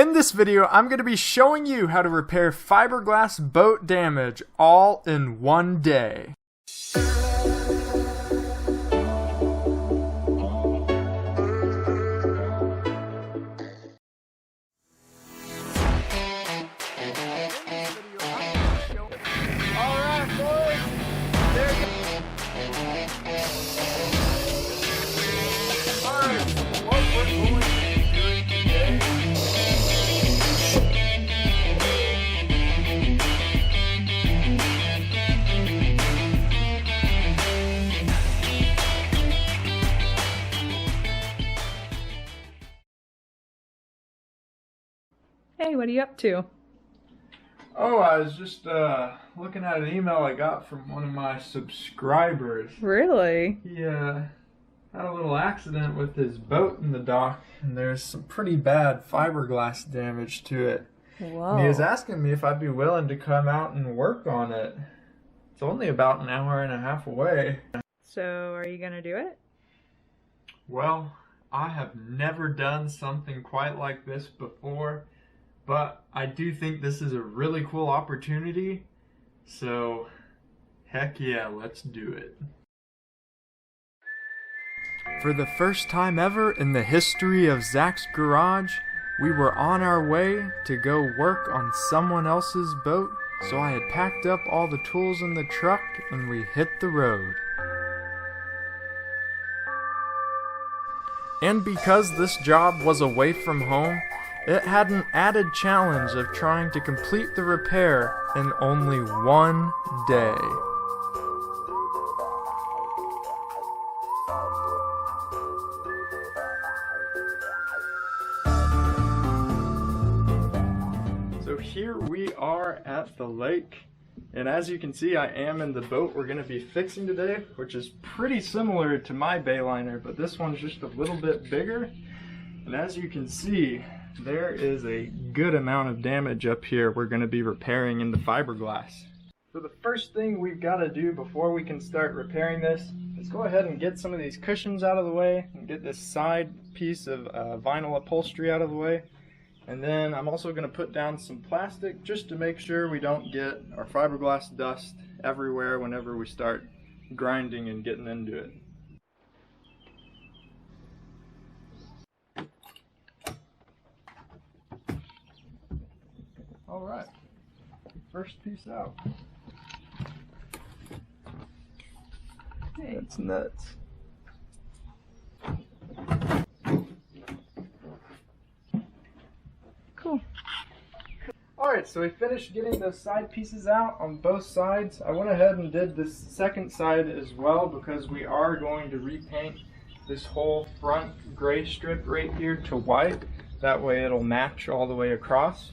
In this video, I'm going to be showing you how to repair fiberglass boat damage all in one day. Hey, what are you up to? Oh, I was just looking at an email I got from one of my subscribers. Really? He had a little accident with his boat in the dock, and there's some pretty bad fiberglass damage to it. Whoa. And he was asking me if I'd be willing to come out and work on it. It's only about an hour and a half away. So, are you gonna do it? Well, I have never done something quite like this before, but I do think this is a really cool opportunity, so heck yeah, let's do it. For the first time ever in the history of Zach's garage, we were on our way to go work on someone else's boat, so I had packed up all the tools in the truck and we hit the road. And because this job was away from home, it had an added challenge of trying to complete the repair in only one day. So here we are at the lake, and as you can see, I am in the boat we're going to be fixing today, which is pretty similar to my bayliner, but this one's just a little bit bigger. And as you can see, there is a good amount of damage up here we're going to be repairing in the fiberglass. So the first thing we've got to do before we can start repairing this is go ahead and get some of these cushions out of the way and get this side piece of vinyl upholstery out of the way. And then I'm also going to put down some plastic just to make sure we don't get our fiberglass dust everywhere whenever we start grinding and getting into it. Alright, first piece out. Hey. That's nuts. Cool. Alright, so we finished getting those side pieces out on both sides. I went ahead and did this second side as well because we are going to repaint this whole front gray strip right here to white. That way it'll match all the way across.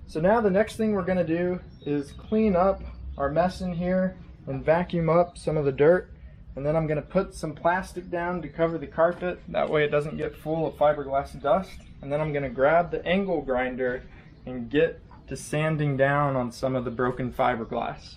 So now the next thing we're going to do is clean up our mess in here and vacuum up some of the dirt. And then I'm going to put some plastic down to cover the carpet. That way it doesn't get full of fiberglass dust. And then I'm going to grab the angle grinder and get to sanding down on some of the broken fiberglass.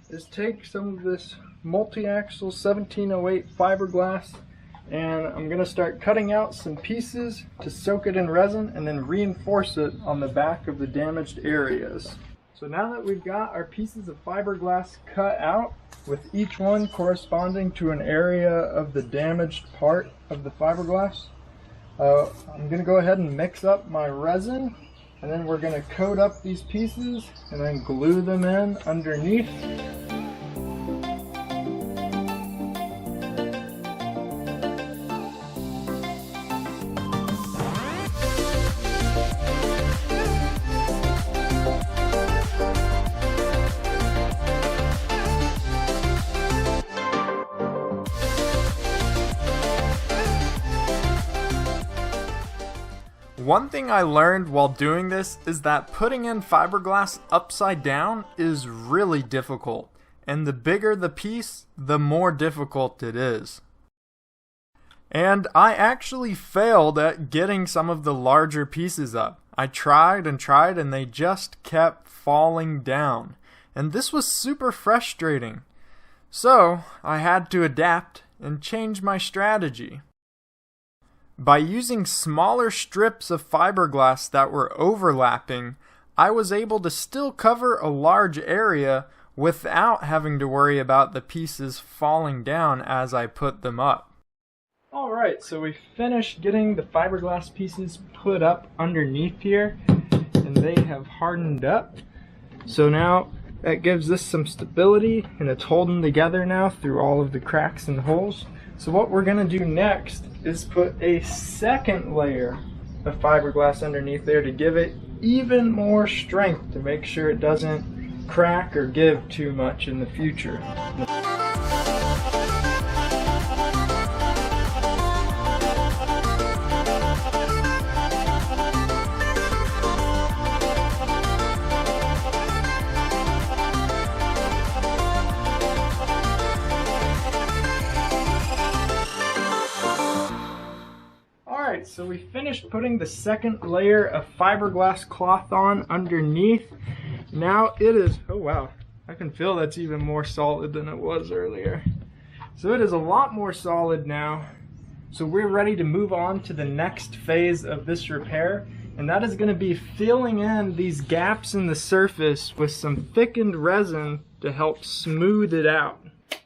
is take some of this multi-axle 1708 fiberglass, and I'm going to start cutting out some pieces to soak it in resin and then reinforce it on the back of the damaged areas. So now that we've got our pieces of fiberglass cut out, with each one corresponding to an area of the damaged part of the fiberglass, I'm going to go ahead and mix up my resin, and then we're going to coat up these pieces and then glue them in underneath. One thing I learned while doing this is that putting in fiberglass upside down is really difficult, and the bigger the piece, the more difficult it is. And I actually failed at getting some of the larger pieces up. I tried and tried and they just kept falling down, and this was super frustrating. So I had to adapt and change my strategy. By using smaller strips of fiberglass that were overlapping, I was able to still cover a large area without having to worry about the pieces falling down as I put them up. Alright, so we finished getting the fiberglass pieces put up underneath here, and they have hardened up. So now that gives this some stability, and it's holding together now through all of the cracks and holes. So what we're going to do next is put a second layer of fiberglass underneath there to give it even more strength, to make sure it doesn't crack or give too much in the future. So we finished putting the second layer of fiberglass cloth on underneath. Now it is, oh wow, I can feel that's even more solid than it was earlier. So it is a lot more solid now. So we're ready to move on to the next phase of this repair, and that is going to be filling in these gaps in the surface with some thickened resin to help smooth it out.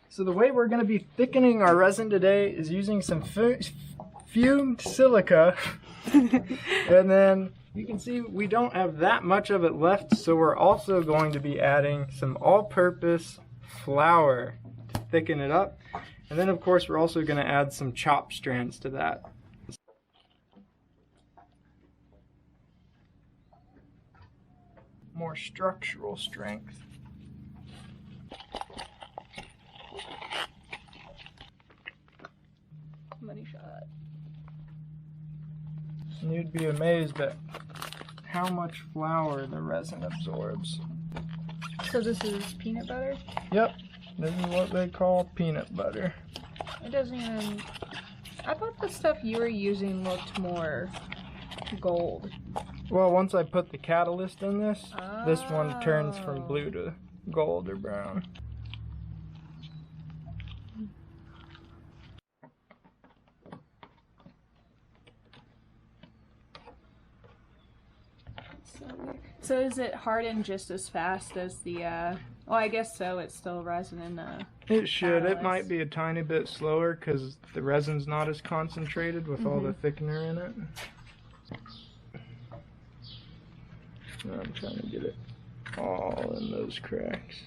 So the way we're going to be thickening our resin today is using some fumed silica, and then you can see we don't have that much of it left, so we're also going to be adding some all-purpose flour to thicken it up, and then of course we're also going to add some chop strands to that. More structural strength. Money shot. And you'd be amazed at how much flour the resin absorbs. So this is peanut butter? Yep, this is what they call peanut butter. It doesn't even... I thought the stuff you were using looked more gold. Well, once I put the catalyst in this, this one turns from blue to gold or brown. So is it hardened just as fast as the, well, I guess so, it's still resin in the It should. catalyst. It might be a tiny bit slower because the resin's not as concentrated with all the thickener in it. I'm trying to get it all in those cracks.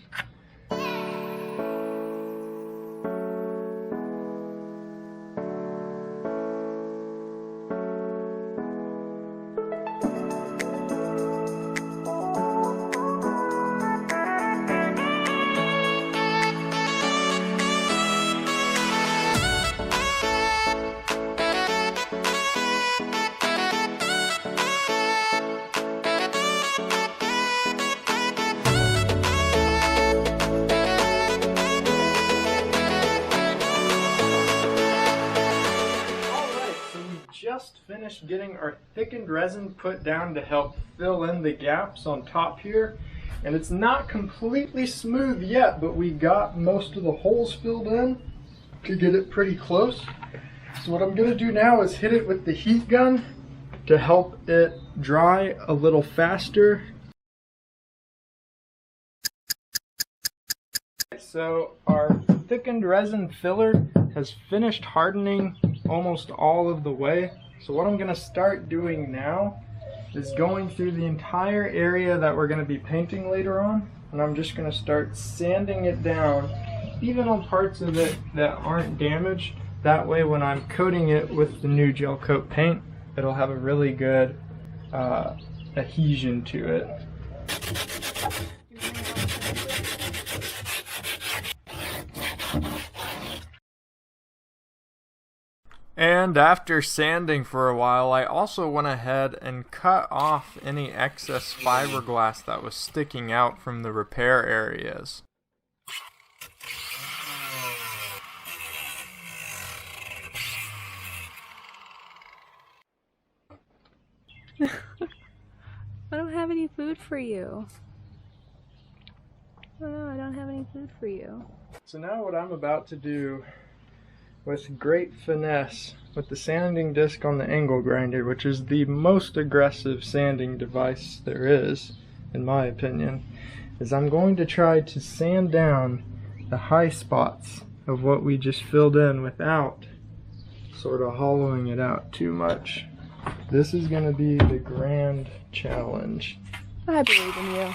Just finished getting our thickened resin put down to help fill in the gaps on top here, And it's not completely smooth yet, but we got most of the holes filled in to get it pretty close. So what I'm gonna do now is hit it with the heat gun to help it dry a little faster. So our thickened resin filler has finished hardening almost all of the way. So what I'm gonna start doing now is going through the entire area that we're gonna be painting later on, and I'm just gonna start sanding it down, even on parts of it that aren't damaged. That way when I'm coating it with the new gel coat paint, it'll have a really good adhesion to it. And after sanding for a while, I also went ahead and cut off any excess fiberglass that was sticking out from the repair areas. I don't have any food for you. Oh no, I don't have any food for you. So now what I'm about to do with great finesse with the sanding disc on the angle grinder, which is the most aggressive sanding device there is, in my opinion, is I'm going to try to sand down the high spots of what we just filled in without sort of hollowing it out too much. This is going to be the grand challenge. I believe in you.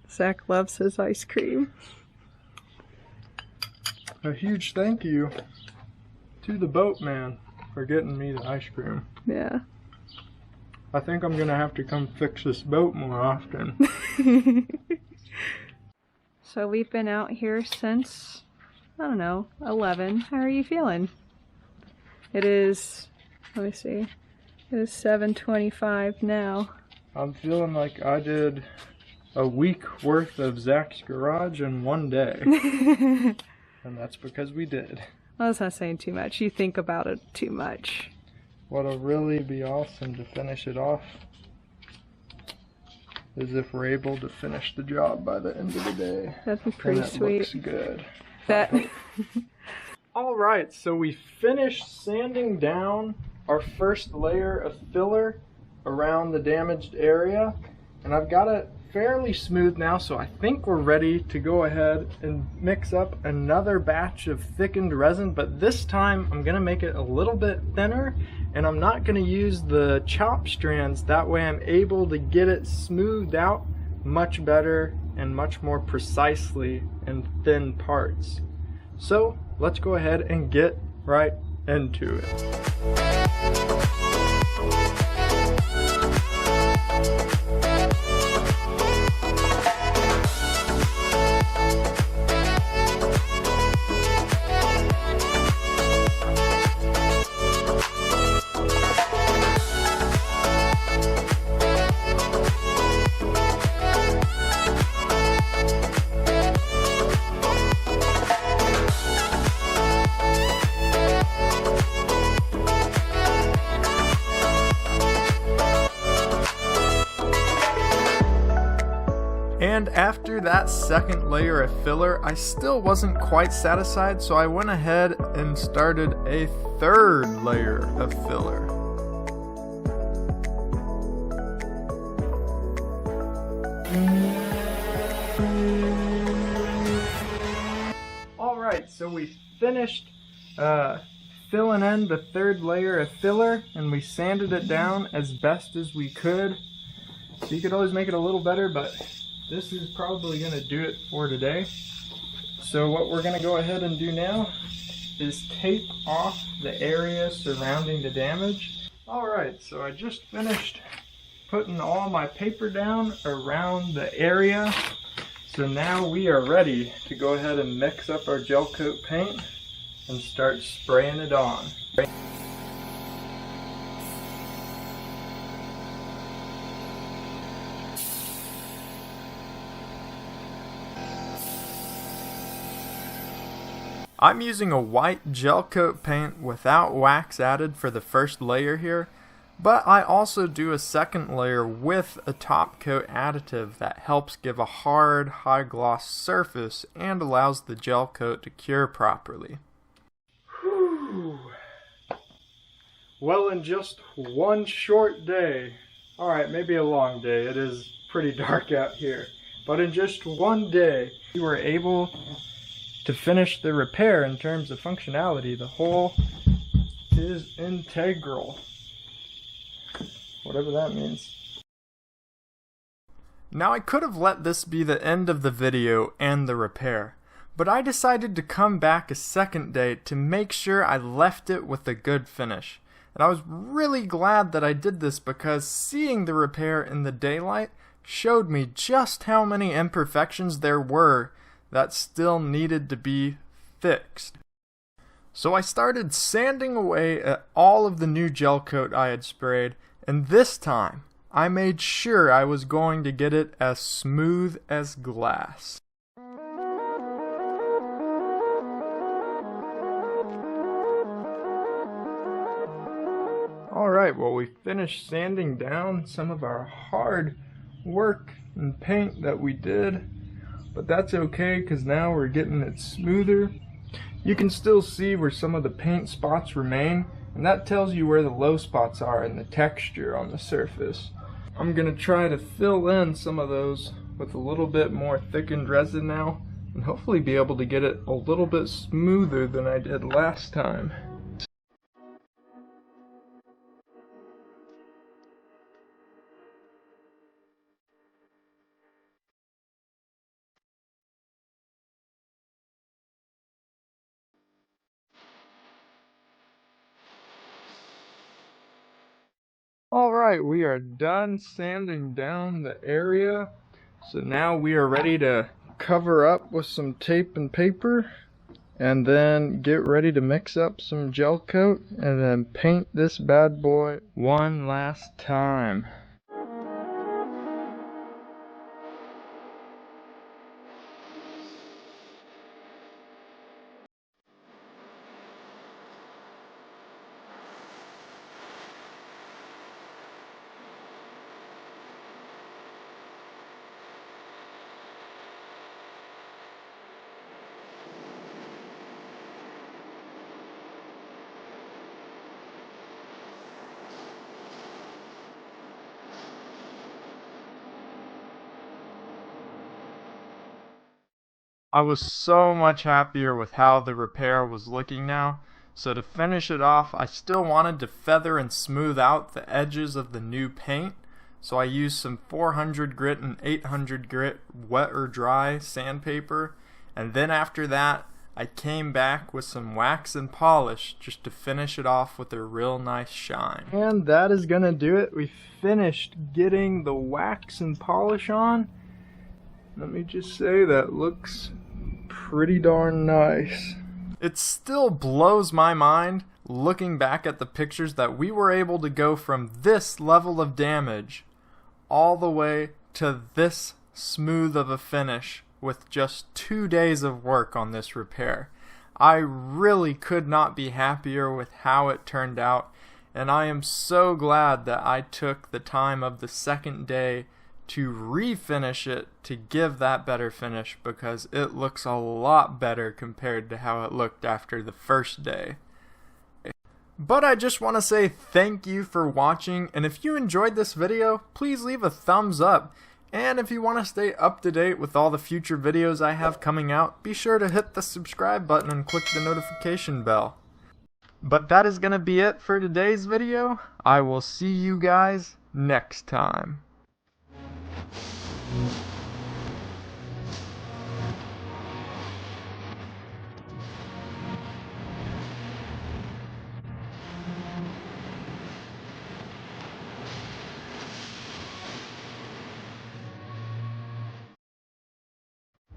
Zach loves his ice cream. A huge thank you to the boatman for getting me the ice cream. Yeah. I think I'm gonna have to come fix this boat more often. So we've been out here since, I don't know, 11. How are you feeling? It is, let me see, it is 7:25 now. I'm feeling like I did a week worth of Zach's garage in one day. And that's because we did. Well, that's not saying too much. You think about it too much. What'll really be awesome to finish it off is if we're able to finish the job by the end of the day. That'd be pretty and it sweet. Looks good. That. Alright, so we finished sanding down our first layer of filler around the damaged area, and I've got it fairly smooth now, so I think we're ready to go ahead and mix up another batch of thickened resin, but this time I'm gonna make it a little bit thinner, and I'm not gonna use the chop strands. That way I'm able to get it smoothed out much better and much more precisely in thin parts. So let's go ahead and get right into it. And after that second layer of filler, I still wasn't quite satisfied, so I went ahead and started a third layer of filler. Alright, so we finished filling in the third layer of filler, and we sanded it down as best as we could. So you could always make it a little better, but this is probably going to do it for today. So what we're going to go ahead and do now is tape off the area surrounding the damage. Alright, so I just finished putting all my paper down around the area. So now we are ready to go ahead and mix up our gel coat paint and start spraying it on. I'm using a white gel coat paint without wax added for the first layer here, but I also do a second layer with a top coat additive that helps give a hard, high gloss surface and allows the gel coat to cure properly. Whew. Well, in just one short day, alright, maybe a long day, it is pretty dark out here, but in just one day, we were able to finish the repair in terms of functionality. The hole is integral, whatever that means. Now I could have let this be the end of the video and the repair, but I decided to come back a second day to make sure I left it with a good finish. And I was really glad that I did this because seeing the repair in the daylight showed me just how many imperfections there were that still needed to be fixed. So I started sanding away at all of the new gel coat I had sprayed, and this time I made sure I was going to get it as smooth as glass. Alright, well, we finished sanding down some of our hard work and paint that we did, but that's okay because now we're getting it smoother. You can still see where some of the paint spots remain, and that tells you where the low spots are in the texture on the surface. I'm going to try to fill in some of those with a little bit more thickened resin now, and hopefully be able to get it a little bit smoother than I did last time. Alright, we are done sanding down the area, so now we are ready to cover up with some tape and paper and then get ready to mix up some gel coat and then paint this bad boy one last time. I was so much happier with how the repair was looking now, so to finish it off I still wanted to feather and smooth out the edges of the new paint, so I used some 400 grit and 800 grit wet or dry sandpaper, and then after that I came back with some wax and polish just to finish it off with a real nice shine. And that is gonna do it. We finished getting the wax and polish on. Let me just say that looks pretty darn nice. It still blows my mind looking back at the pictures that we were able to go from this level of damage all the way to this smooth of a finish with just 2 days of work on this repair. I really could not be happier with how it turned out, and I am so glad that I took the time of the second day to refinish it to give that better finish, because it looks a lot better compared to how it looked after the first day. But I just want to say thank you for watching, and if you enjoyed this video, please leave a thumbs up, and if you want to stay up to date with all the future videos I have coming out, be sure to hit the subscribe button and click the notification bell. But that is going to be it for today's video. I will see you guys next time.